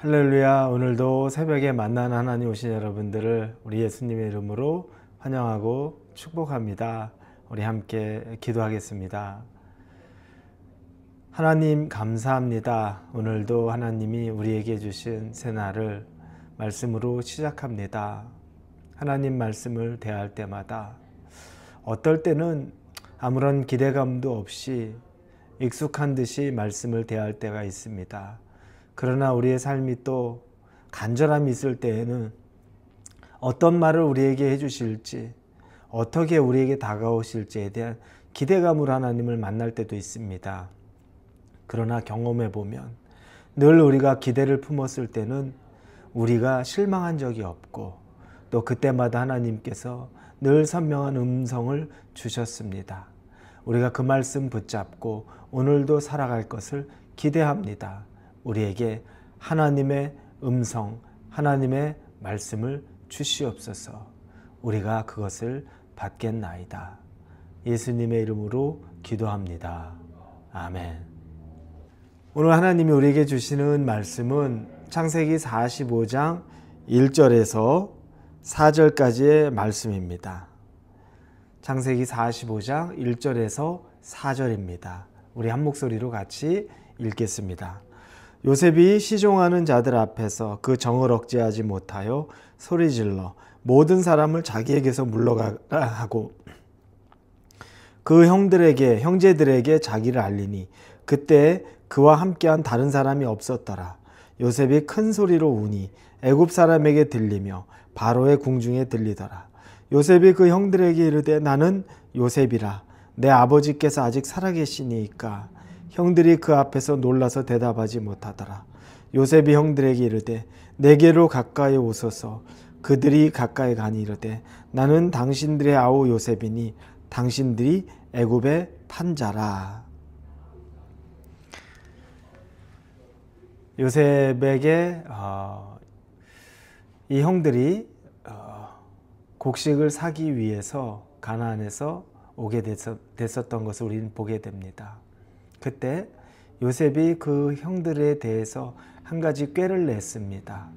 할렐루야. 오늘도 새벽에 만나는 하나님 오신 여러분들을 우리 예수님의 이름으로 환영하고 축복합니다. 우리 함께 기도하겠습니다. 하나님 감사합니다. 오늘도 하나님이 우리에게 주신 새날을 말씀으로 시작합니다. 하나님 말씀을 대할 때마다 어떨 때는 아무런 기대감도 없이 익숙한 듯이 말씀을 대할 때가 있습니다. 그러나 우리의 삶이 또 간절함이 있을 때에는 어떤 말을 우리에게 해주실지, 어떻게 우리에게 다가오실지에 대한 기대감으로 하나님을 만날 때도 있습니다. 그러나 경험해 보면 늘 우리가 기대를 품었을 때는 우리가 실망한 적이 없고, 또 그때마다 하나님께서 늘 선명한 음성을 주셨습니다. 우리가 그 말씀 붙잡고 오늘도 살아갈 것을 기대합니다. 우리에게 하나님의 음성, 하나님의 말씀을 주시옵소서. 우리가 그것을 받겠나이다. 예수님의 이름으로 기도합니다. 아멘. 오늘 하나님이 우리에게 주시는 말씀은 창세기 45장 1절에서 4절까지의 말씀입니다. 창세기 45장 1절에서 4절입니다. 우리 한 목소리로 같이 읽겠습니다. 요셉이 시종하는 자들 앞에서 그 정을 억제하지 못하여 소리질러 모든 사람을 자기에게서 물러가라 하고 그 형제들에게 자기를 알리니 그때 그와 함께한 다른 사람이 없었더라. 요셉이 큰 소리로 우니 애굽 사람에게 들리며 바로의 궁중에 들리더라. 요셉이 그 형들에게 이르되 나는 요셉이라. 내 아버지께서 아직 살아계시니이까. 형들이 그 앞에서 놀라서 대답하지 못하더라. 요셉이 형들에게 이르되 내게로 가까이 오소서. 그들이 가까이 가니 이르되 나는 당신들의 아우 요셉이니 당신들이 애굽의 판자라. 요셉에게 이 형들이 곡식을 사기 위해서 가나안에서 오게 됐었던 것을 우리는 보게 됩니다. 그때 요셉이 그 형들에 대해서 한 가지 꾀를 냈습니다.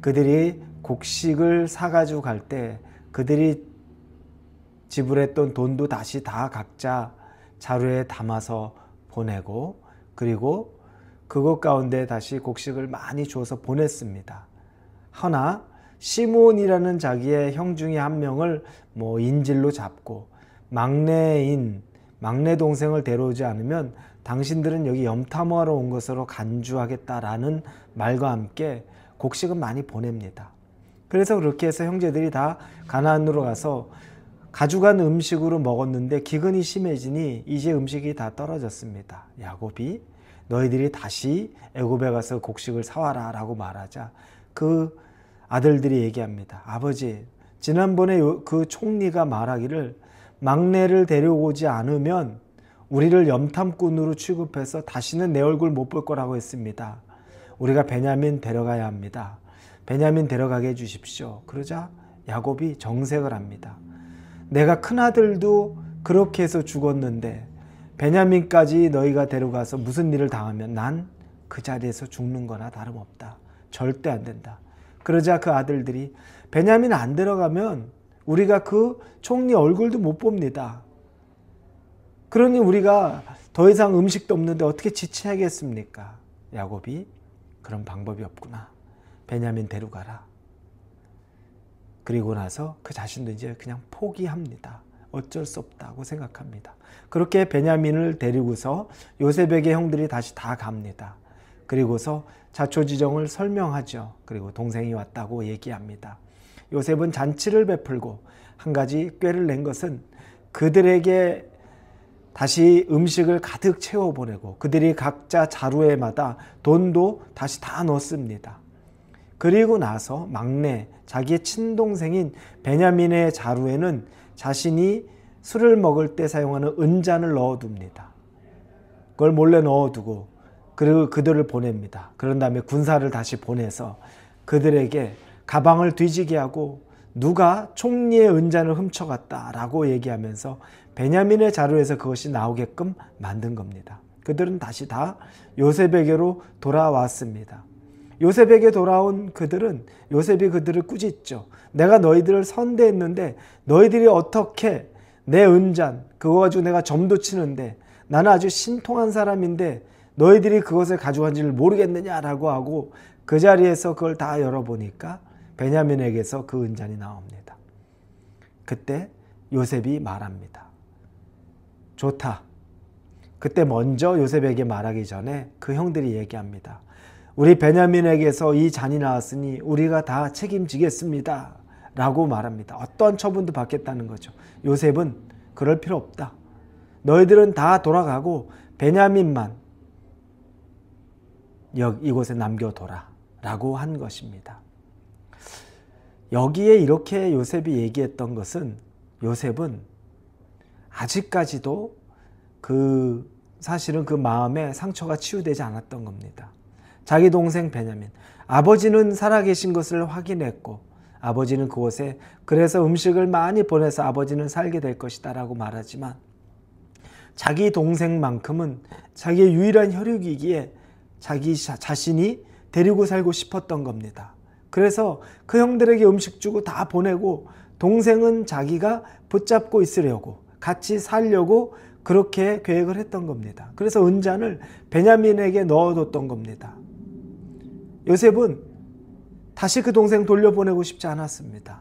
그들이 곡식을 사가지고 갈 때 그들이 지불했던 돈도 다시 다 각자 자루에 담아서 보내고, 그리고 그것 가운데 다시 곡식을 많이 주어서 보냈습니다. 허나 시므온이라는 자기의 형 중에 한 명을 인질로 잡고 막내 동생을 데려오지 않으면 당신들은 여기 염탐하러 온 것으로 간주하겠다라는 말과 함께 곡식은 많이 보냅니다. 그래서 그렇게 해서 형제들이 다 가나안으로 가서 가져간 음식으로 먹었는데 기근이 심해지니 이제 음식이 다 떨어졌습니다. 야곱이 너희들이 다시 애굽에 가서 곡식을 사와라 라고 말하자 그 아들들이 얘기합니다. 아버지, 지난번에 그 총리가 말하기를 막내를 데려오지 않으면 우리를 염탐꾼으로 취급해서 다시는 내 얼굴 못 볼 거라고 했습니다. 우리가 베냐민 데려가야 합니다. 베냐민 데려가게 해주십시오. 그러자 야곱이 정색을 합니다. 내가 큰아들도 그렇게 해서 죽었는데 베냐민까지 너희가 데려가서 무슨 일을 당하면 난 그 자리에서 죽는 거나 다름없다. 절대 안 된다. 그러자 그 아들들이 베냐민 안 데려가면 우리가 그 총리 얼굴도 못 봅니다. 그러니 우리가 더 이상 음식도 없는데 어떻게 지체하겠습니까? 야곱이 그런 방법이 없구나. 베냐민 데려가라. 그리고 나서 그 자신도 이제 그냥 포기합니다. 어쩔 수 없다고 생각합니다. 그렇게 베냐민을 데리고서 요셉에게 형들이 다시 다 갑니다. 그리고서 자초지종을 설명하죠. 그리고 동생이 왔다고 얘기합니다. 요셉은 잔치를 베풀고 한 가지 꾀를 낸 것은 그들에게 다시 음식을 가득 채워보내고 그들이 각자 자루에마다 돈도 다시 다 넣습니다. 그리고 나서 막내 자기의 친동생인 베냐민의 자루에는 자신이 술을 먹을 때 사용하는 은잔을 넣어둡니다. 그걸 몰래 넣어두고 그리고 그들을 보냅니다. 그런 다음에 군사를 다시 보내서 그들에게 가방을 뒤지게 하고 누가 총리의 은잔을 훔쳐갔다라고 얘기하면서 베냐민의 자루에서 그것이 나오게끔 만든 겁니다. 그들은 다시 다 요셉에게로 돌아왔습니다. 요셉에게 돌아온 그들은 요셉이 그들을 꾸짖죠. 내가 너희들을 선대했는데 너희들이 어떻게 내 은잔 그거 가지고 내가 점도 치는데 나는 아주 신통한 사람인데 너희들이 그것을 가져간지를 모르겠느냐라고 하고 그 자리에서 그걸 다 열어보니까 베냐민에게서 그 은잔이 나옵니다. 그때 요셉이 말합니다. 좋다. 그때 먼저 요셉에게 말하기 전에 그 형들이 얘기합니다. 우리 베냐민에게서 이 잔이 나왔으니 우리가 다 책임지겠습니다 라고 말합니다. 어떤 처분도 받겠다는 거죠. 요셉은 그럴 필요 없다. 너희들은 다 돌아가고 베냐민만 이곳에 남겨둬라 라고 한 것입니다. 여기에 이렇게 요셉이 얘기했던 것은 요셉은 아직까지도 사실은 그 마음에 상처가 치유되지 않았던 겁니다. 자기 동생 베냐민, 아버지는 살아계신 것을 확인했고 아버지는 그곳에 그래서 음식을 많이 보내서 아버지는 살게 될 것이다 라고 말하지만 자기 동생만큼은 자기의 유일한 혈육이기에 자기 자신이 데리고 살고 싶었던 겁니다. 그래서 그 형들에게 음식 주고 다 보내고 동생은 자기가 붙잡고 있으려고 같이 살려고 그렇게 계획을 했던 겁니다. 그래서 은잔을 베냐민에게 넣어뒀던 겁니다. 요셉은 다시 그 동생 돌려보내고 싶지 않았습니다.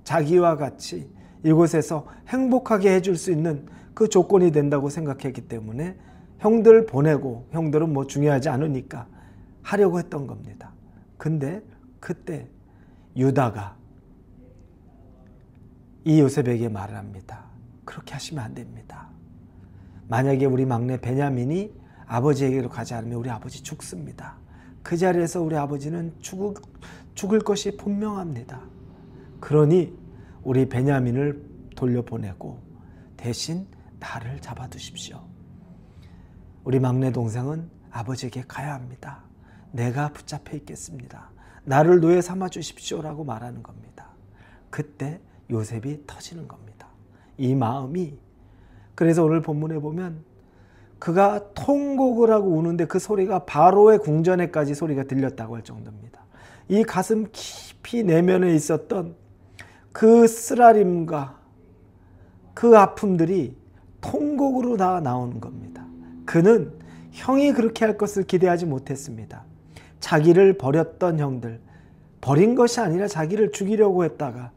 자기와 같이 이곳에서 행복하게 해줄 수 있는 그 조건이 된다고 생각했기 때문에 형들 보내고 형들은 뭐 중요하지 않으니까 하려고 했던 겁니다. 근데 그때 유다가 이 요셉에게 말을 합니다. 그렇게 하시면 안 됩니다. 만약에 우리 막내 베냐민이 아버지에게로 가지 않으면 우리 아버지 죽습니다. 그 자리에서 우리 아버지는 죽을 것이 분명합니다. 그러니 우리 베냐민을 돌려보내고 대신 나를 잡아두십시오. 우리 막내 동생은 아버지에게 가야 합니다. 내가 붙잡혀 있겠습니다. 나를 노예 삼아 주십시오라고 말하는 겁니다. 그때 요셉이 터지는 겁니다. 이 마음이 그래서 오늘 본문에 보면 그가 통곡을 하고 우는데 그 소리가 바로의 궁전에까지 소리가 들렸다고 할 정도입니다. 이 가슴 깊이 내면에 있었던 그 쓰라림과 그 아픔들이 통곡으로 다 나오는 겁니다. 그는 형이 그렇게 할 것을 기대하지 못했습니다. 자기를 버렸던 형들, 버린 것이 아니라 자기를 죽이려고 했다가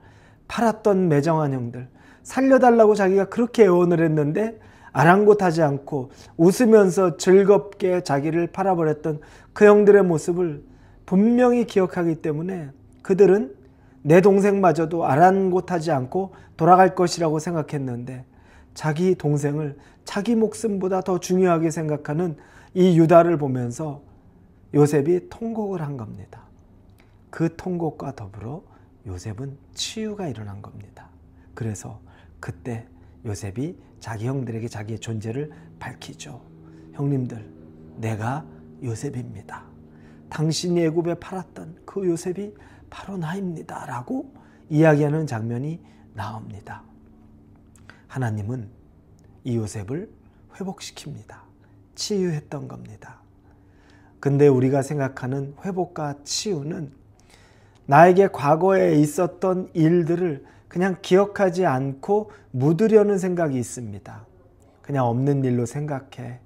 팔았던 매정한 형들, 살려달라고 자기가 그렇게 애원을 했는데 아랑곳하지 않고 웃으면서 즐겁게 자기를 팔아버렸던 그 형들의 모습을 분명히 기억하기 때문에 그들은 내 동생마저도 아랑곳하지 않고 돌아갈 것이라고 생각했는데 자기 동생을 자기 목숨보다 더 중요하게 생각하는 이 유다를 보면서 요셉이 통곡을 한 겁니다. 그 통곡과 더불어 요셉은 치유가 일어난 겁니다. 그래서 그때 요셉이 자기 형들에게 자기의 존재를 밝히죠. 형님들, 내가 요셉입니다. 당신이 애굽에 팔았던 그 요셉이 바로 나입니다. 라고 이야기하는 장면이 나옵니다. 하나님은 이 요셉을 회복시킵니다. 치유했던 겁니다. 근데 우리가 생각하는 회복과 치유는 나에게 과거에 있었던 일들을 그냥 기억하지 않고 묻으려는 생각이 있습니다. 그냥 없는 일로 생각해.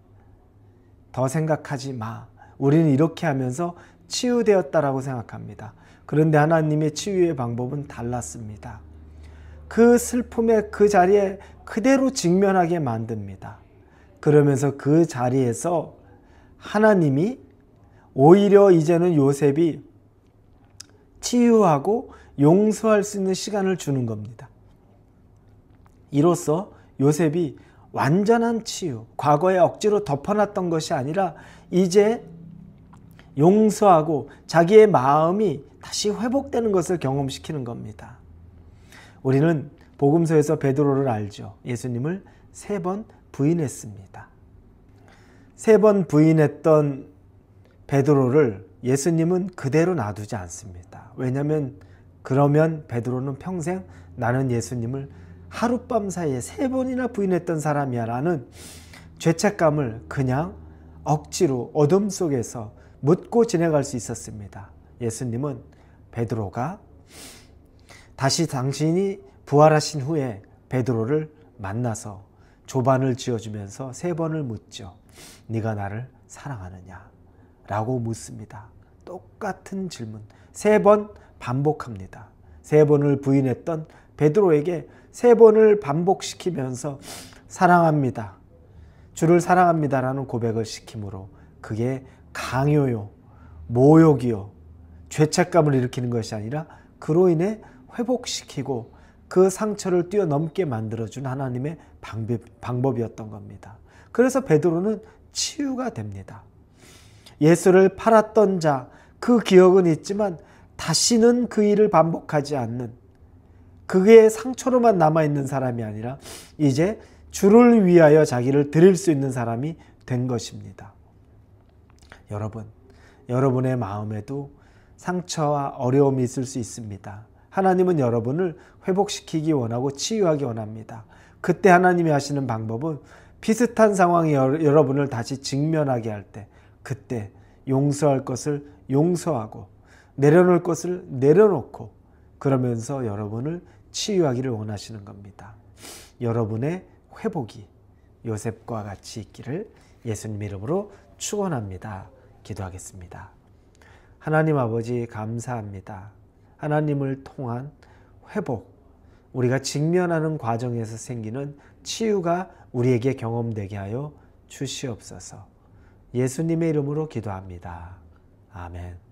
더 생각하지 마. 우리는 이렇게 하면서 치유되었다라고 생각합니다. 그런데 하나님의 치유의 방법은 달랐습니다. 그 슬픔의 그 자리에 그대로 직면하게 만듭니다. 그러면서 그 자리에서 하나님이 오히려 이제는 요셉이 치유하고 용서할 수 있는 시간을 주는 겁니다. 이로써 요셉이 완전한 치유, 과거에 억지로 덮어놨던 것이 아니라 이제 용서하고 자기의 마음이 다시 회복되는 것을 경험시키는 겁니다. 우리는 복음서에서 베드로를 알죠. 예수님을 3번 부인했습니다. 3번 부인했던 베드로를 예수님은 그대로 놔두지 않습니다. 왜냐하면 그러면 베드로는 평생 나는 예수님을 하룻밤 사이에 3번이나 부인했던 사람이야 라는 죄책감을 그냥 억지로 어둠 속에서 묻고 지나갈 수 있었습니다. 예수님은 베드로가 다시 당신이 부활하신 후에 베드로를 만나서 조반을 지어주면서 3번을 묻죠. 네가 나를 사랑하느냐? 라고 묻습니다. 똑같은 질문 3번 반복합니다. 3번을 부인했던 베드로에게 3번을 반복시키면서 사랑합니다. 주를 사랑합니다라는 고백을 시킴으로 그게 강요요, 모욕이요, 죄책감을 일으키는 것이 아니라 그로 인해 회복시키고 그 상처를 뛰어넘게 만들어준 하나님의 방법이었던 겁니다. 그래서 베드로는 치유가 됩니다. 예수를 팔았던 자, 그 기억은 있지만 다시는 그 일을 반복하지 않는, 그게 상처로만 남아있는 사람이 아니라 이제 주를 위하여 자기를 드릴 수 있는 사람이 된 것입니다. 여러분, 여러분의 마음에도 상처와 어려움이 있을 수 있습니다. 하나님은 여러분을 회복시키기 원하고 치유하기 원합니다. 그때 하나님이 하시는 방법은 비슷한 상황이 여러분을 다시 직면하게 할 때 그때 용서할 것을 용서하고 내려놓을 것을 내려놓고 그러면서 여러분을 치유하기를 원하시는 겁니다. 여러분의 회복이 요셉과 같이 있기를 예수님 이름으로 축원합니다. 기도하겠습니다. 하나님 아버지 감사합니다. 하나님을 통한 회복, 우리가 직면하는 과정에서 생기는 치유가 우리에게 경험되게 하여 주시옵소서. 예수님의 이름으로 기도합니다. 아멘.